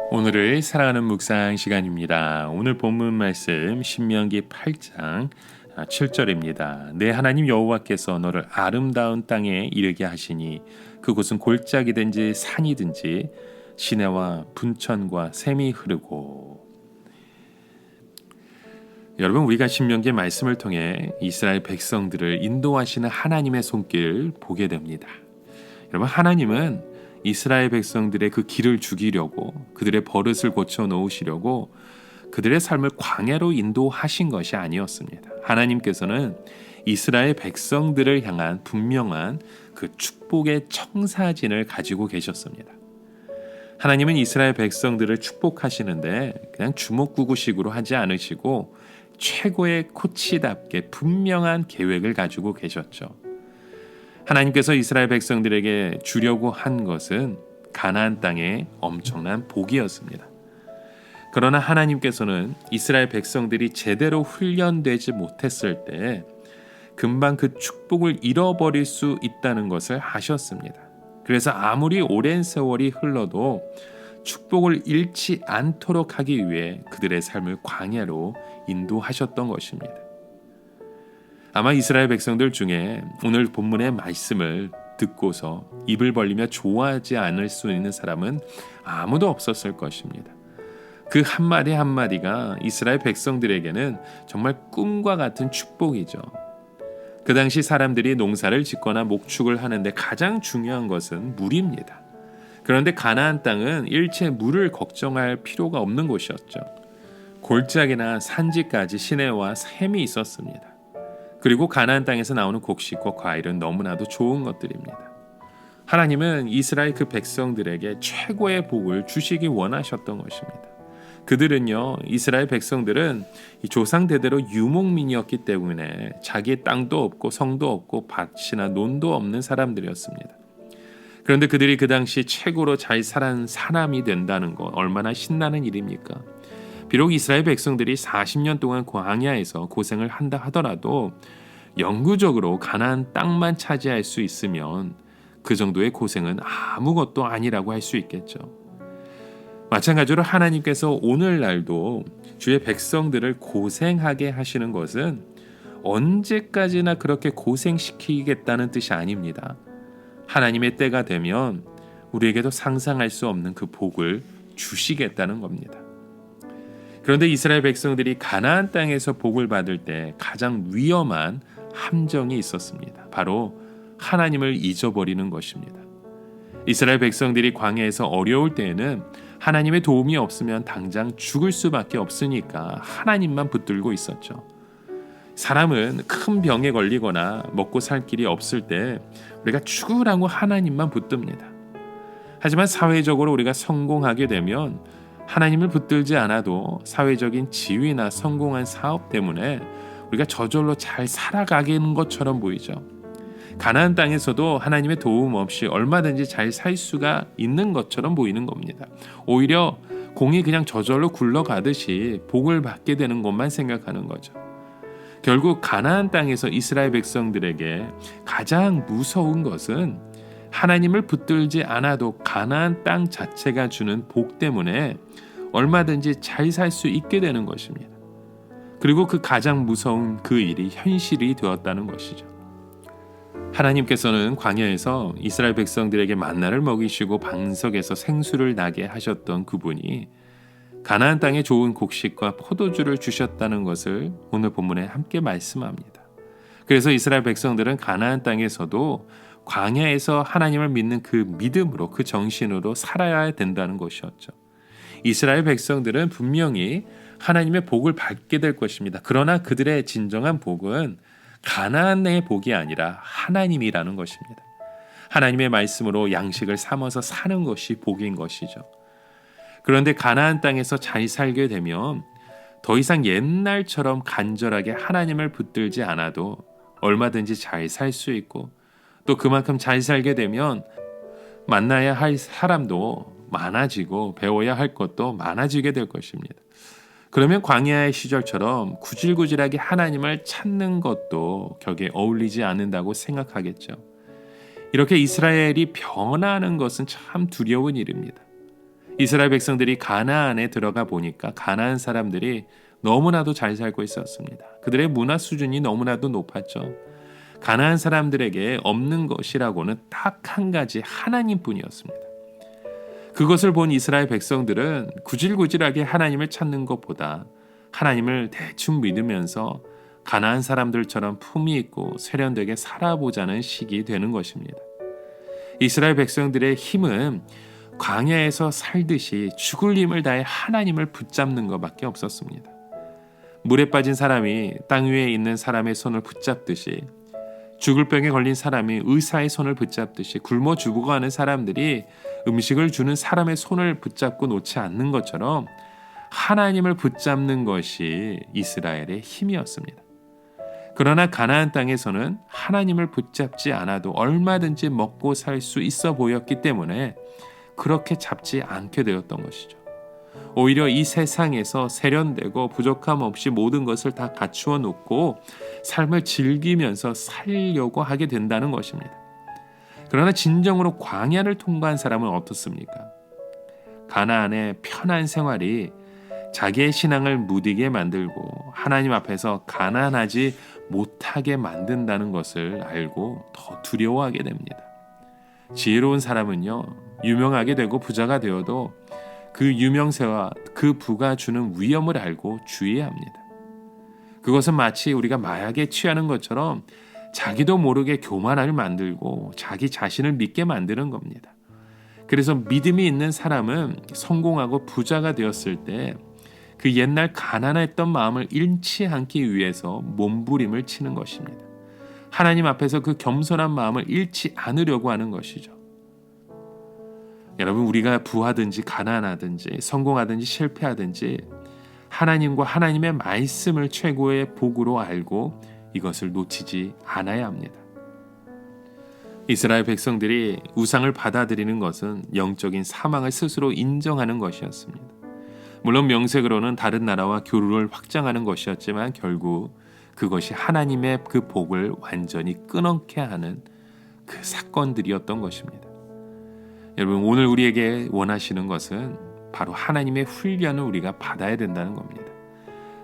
오늘을 사랑하는 묵상 시간입니다. 오늘 본문 말씀 신명기 8장 7절입니다. 내 하나님 여호와께서 너를 아름다운 땅에 이르게 하시니 그곳은 골짜기든지 산이든지 시내와 분천과 샘이 흐르고. 여러분, 우리가 신명기 말씀을 통해 이스라엘 백성들을 인도하시는 하나님의 손길을 보게 됩니다. 여러분, 하나님은 이스라엘 백성들의 그 길을 죽이려고, 그들의 버릇을 고쳐 놓으시려고 그들의 삶을 광야로 인도하신 것이 아니었습니다. 하나님께서는 이스라엘 백성들을 향한 분명한 그 축복의 청사진을 가지고 계셨습니다. 하나님은 이스라엘 백성들을 축복하시는데 그냥 주먹구구식으로 하지 않으시고 최고의 코치답게 분명한 계획을 가지고 계셨죠. 하나님께서 이스라엘 백성들에게 주려고 한 것은 가나안 땅의 엄청난 복이었습니다. 그러나 하나님께서는 이스라엘 백성들이 제대로 훈련되지 못했을 때 금방 그 축복을 잃어버릴 수 있다는 것을 아셨습니다. 그래서 아무리 오랜 세월이 흘러도 축복을 잃지 않도록 하기 위해 그들의 삶을 광야로 인도하셨던 것입니다. 아마 이스라엘 백성들 중에 오늘 본문의 말씀을 듣고서 입을 벌리며 좋아하지 않을 수 있는 사람은 아무도 없었을 것입니다. 그 한마디 한마디가 이스라엘 백성들에게는 정말 꿈과 같은 축복이죠. 그 당시 사람들이 농사를 짓거나 목축을 하는데 가장 중요한 것은 물입니다. 그런데 가나안 땅은 일체 물을 걱정할 필요가 없는 곳이었죠. 골짜기나 산지까지 시내와 샘이 있었습니다. 그리고 가나안 땅에서 나오는 곡식과 과일은 너무나도 좋은 것들입니다. 하나님은 이스라엘 그 백성들에게 최고의 복을 주시기 원하셨던 것입니다. 그들은요, 이스라엘 백성들은 조상 대대로 유목민이었기 때문에 자기의 땅도 없고 성도 없고 밭이나 논도 없는 사람들이었습니다. 그런데 그들이 그 당시 최고로 잘 살아난 사람이 된다는 것, 얼마나 신나는 일입니까? 비록 이스라엘 백성들이 40년 동안 광야에서 고생을 한다 하더라도 영구적으로 가나안 땅만 차지할 수 있으면 그 정도의 고생은 아무것도 아니라고 할 수 있겠죠. 마찬가지로 하나님께서 오늘날도 주의 백성들을 고생하게 하시는 것은 언제까지나 그렇게 고생시키겠다는 뜻이 아닙니다. 하나님의 때가 되면 우리에게도 상상할 수 없는 그 복을 주시겠다는 겁니다. 그런데 이스라엘 백성들이 가나안 땅에서 복을 받을 때 가장 위험한 함정이 있었습니다. 바로 하나님을 잊어버리는 것입니다. 이스라엘 백성들이 광야에서 어려울 때에는 하나님의 도움이 없으면 당장 죽을 수밖에 없으니까 하나님만 붙들고 있었죠. 사람은 큰 병에 걸리거나 먹고 살 길이 없을 때 우리가 죽으라고 하나님만 붙듭니다. 하지만 사회적으로 우리가 성공하게 되면 하나님을 붙들지 않아도 사회적인 지위나 성공한 사업 때문에 우리가 저절로 잘 살아가는 것처럼 보이죠. 가나안 땅에서도 하나님의 도움 없이 얼마든지 잘 살 수가 있는 것처럼 보이는 겁니다. 오히려 공이 그냥 저절로 굴러가듯이 복을 받게 되는 것만 생각하는 거죠. 결국 가나안 땅에서 이스라엘 백성들에게 가장 무서운 것은 하나님을 붙들지 않아도 가나안 땅 자체가 주는 복 때문에 얼마든지 잘 살 수 있게 되는 것입니다. 그리고 그 가장 무서운 그 일이 현실이 되었다는 것이죠. 하나님께서는 광야에서 이스라엘 백성들에게 만나를 먹이시고 방석에서 생수를 나게 하셨던 그분이 가나안 땅에 좋은 곡식과 포도주를 주셨다는 것을 오늘 본문에 함께 말씀합니다. 그래서 이스라엘 백성들은 가나안 땅에서도 광야에서 하나님을 믿는 그 믿음으로, 그 정신으로 살아야 된다는 것이었죠. 이스라엘 백성들은 분명히 하나님의 복을 받게 될 것입니다. 그러나 그들의 진정한 복은 가나안의 복이 아니라 하나님이라는 것입니다. 하나님의 말씀으로 양식을 삼아서 사는 것이 복인 것이죠. 그런데 가나안 땅에서 잘 살게 되면 더 이상 옛날처럼 간절하게 하나님을 붙들지 않아도 얼마든지 잘 살 수 있고, 또 그만큼 잘 살게 되면 만나야 할 사람도 많아지고 배워야 할 것도 많아지게 될 것입니다. 그러면 광야의 시절처럼 구질구질하게 하나님을 찾는 것도 격에 어울리지 않는다고 생각하겠죠. 이렇게 이스라엘이 변하는 것은 참 두려운 일입니다. 이스라엘 백성들이 가나안에 들어가 보니까 가나안 사람들이 너무나도 잘 살고 있었습니다. 그들의 문화 수준이 너무나도 높았죠. 가나안 사람들에게 없는 것이라고는 딱 한 가지 하나님뿐이었습니다. 그것을 본 이스라엘 백성들은 구질구질하게 하나님을 찾는 것보다 하나님을 대충 믿으면서 가나안 사람들처럼 품위 있고 세련되게 살아보자는 식이 되는 것입니다. 이스라엘 백성들의 힘은 광야에서 살듯이 죽을 힘을 다해 하나님을 붙잡는 것밖에 없었습니다. 물에 빠진 사람이 땅 위에 있는 사람의 손을 붙잡듯이, 죽을 병에 걸린 사람이 의사의 손을 붙잡듯이, 굶어 죽어가는 사람들이 음식을 주는 사람의 손을 붙잡고 놓지 않는 것처럼 하나님을 붙잡는 것이 이스라엘의 힘이었습니다. 그러나 가나안 땅에서는 하나님을 붙잡지 않아도 얼마든지 먹고 살 수 있어 보였기 때문에 그렇게 잡지 않게 되었던 것이죠. 오히려 이 세상에서 세련되고 부족함 없이 모든 것을 다 갖추어 놓고 삶을 즐기면서 살려고 하게 된다는 것입니다. 그러나 진정으로 광야를 통과한 사람은 어떻습니까? 가나안의 편한 생활이 자기의 신앙을 무디게 만들고 하나님 앞에서 가난하지 못하게 만든다는 것을 알고 더 두려워하게 됩니다. 지혜로운 사람은요, 유명하게 되고 부자가 되어도 그 유명세와 그 부가 주는 위험을 알고 주의해야 합니다. 그것은 마치 우리가 마약에 취하는 것처럼 자기도 모르게 교만을 만들고 자기 자신을 믿게 만드는 겁니다. 그래서 믿음이 있는 사람은 성공하고 부자가 되었을 때 그 옛날 가난했던 마음을 잃지 않기 위해서 몸부림을 치는 것입니다. 하나님 앞에서 그 겸손한 마음을 잃지 않으려고 하는 것이죠. 여러분, 우리가 부하든지 가난하든지 성공하든지 실패하든지 하나님과 하나님의 말씀을 최고의 복으로 알고 이것을 놓치지 않아야 합니다. 이스라엘 백성들이 우상을 받아들이는 것은 영적인 사망을 스스로 인정하는 것이었습니다. 물론 명색으로는 다른 나라와 교류를 확장하는 것이었지만 결국 그것이 하나님의 그 복을 완전히 끊어게 하는 그 사건들이었던 것입니다. 여러분, 오늘 우리에게 원하시는 것은 바로 하나님의 훈련을 우리가 받아야 된다는 겁니다.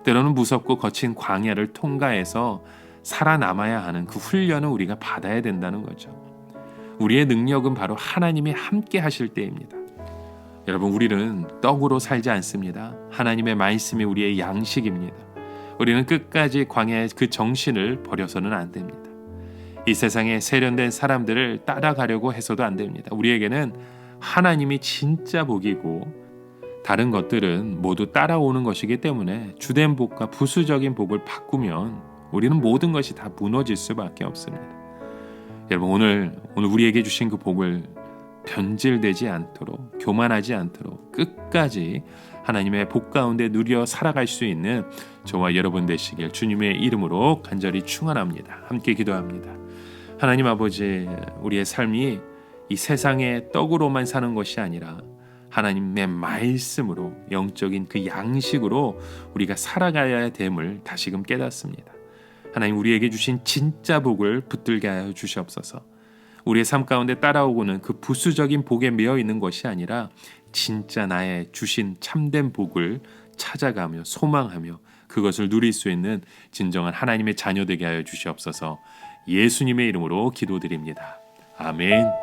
때로는 무섭고 거친 광야를 통과해서 살아남아야 하는 그 훈련을 우리가 받아야 된다는 거죠. 우리의 능력은 바로 하나님이 함께 하실 때입니다. 여러분, 우리는 떡으로 살지 않습니다. 하나님의 말씀이 우리의 양식입니다. 우리는 끝까지 광야의 그 정신을 버려서는 안 됩니다. 이 세상에 세련된 사람들을 따라가려고 해서도 안 됩니다. 우리에게는 하나님이 진짜 복이고 다른 것들은 모두 따라오는 것이기 때문에 주된 복과 부수적인 복을 바꾸면 우리는 모든 것이 다 무너질 수밖에 없습니다. 여러분, 오늘 우리에게 주신 그 복을 변질되지 않도록, 교만하지 않도록 끝까지 하나님의 복 가운데 누려 살아갈 수 있는 저와 여러분 되시길 주님의 이름으로 간절히 축원합니다. 함께 기도합니다. 하나님 아버지, 우리의 삶이 이 세상의 떡으로만 사는 것이 아니라 하나님의 말씀으로, 영적인 그 양식으로 우리가 살아가야 됨을 다시금 깨닫습니다. 하나님, 우리에게 주신 진짜 복을 붙들게 하여 주시옵소서. 우리의 삶 가운데 따라오고는 그 부수적인 복에 매여 있는 것이 아니라 진짜 나의 주신 참된 복을 찾아가며 소망하며 그것을 누릴 수 있는 진정한 하나님의 자녀 되게 하여 주시옵소서. 예수님의 이름으로 기도드립니다. 아멘.